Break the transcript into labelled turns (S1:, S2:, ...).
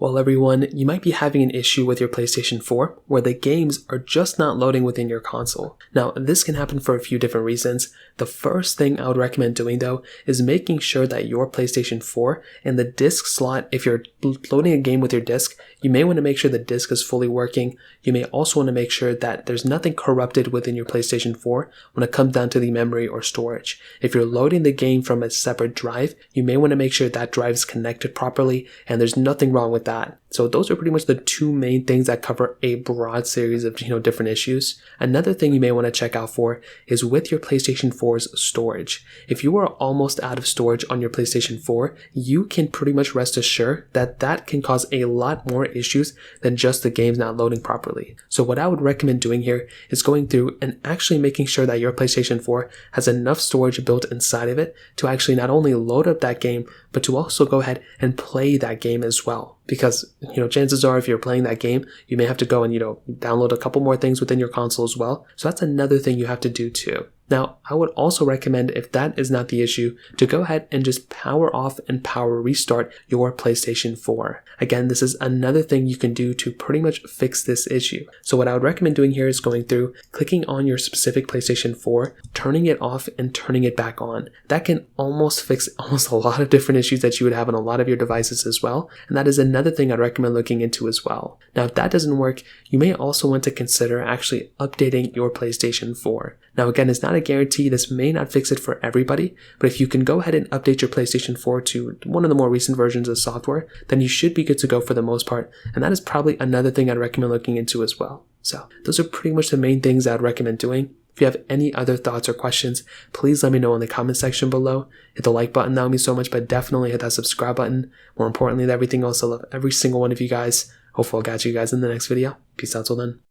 S1: Well everyone, you might be having an issue with your PlayStation 4 where the games are just not loading within your console. Now this can happen for a few different reasons. The first thing I would recommend doing though is making sure that your PlayStation 4 and the disc slot, if you're loading a game with your disc, you may want to make sure the disc is fully working. You may also want to make sure that there's nothing corrupted within your PlayStation 4 when it comes down to the memory or storage. If you're loading the game from a separate drive, you may want to make sure that drive is connected properly and there's nothing wrong with that. So those are pretty much the two main things that cover a broad series of different issues. Another thing you may want to check out for is with your PlayStation 4's storage. If you are almost out of storage on your PlayStation 4, you can pretty much rest assured that that can cause a lot more issues than just the games not loading properly. So what I would recommend doing here is going through and actually making sure that your PlayStation 4 has enough storage built inside of it to actually not only load up that game, but to also go ahead and play that game as well. Because, chances are if you're playing that game, you may have to go and, download a couple more things within your console as well. So that's another thing you have to do too. Now, I would also recommend, if that is not the issue, to go ahead and just power off and power restart your PlayStation 4. Again, this is another thing you can do to pretty much fix this issue. So what I would recommend doing here is going through, clicking on your specific PlayStation 4, turning it off and turning it back on. That can almost fix a lot of different issues that you would have on a lot of your devices as well. And that is another thing I'd recommend looking into as well. Now, if that doesn't work, you may also want to consider actually updating your PlayStation 4. Now again, it's not a guarantee, this may not fix it for everybody, but if you can go ahead and update your PlayStation 4 to one of the more recent versions of software, then you should be good to go for the most part, and that is probably another thing I'd recommend looking into as well. So those are pretty much the main things I'd recommend doing. If you have any other thoughts or questions, please let me know in the comment section below. Hit the like button, that would mean so much, but definitely hit that subscribe button. More importantly than everything else, I love every single one of you guys. Hopefully I'll catch you guys in the next video. Peace out till then.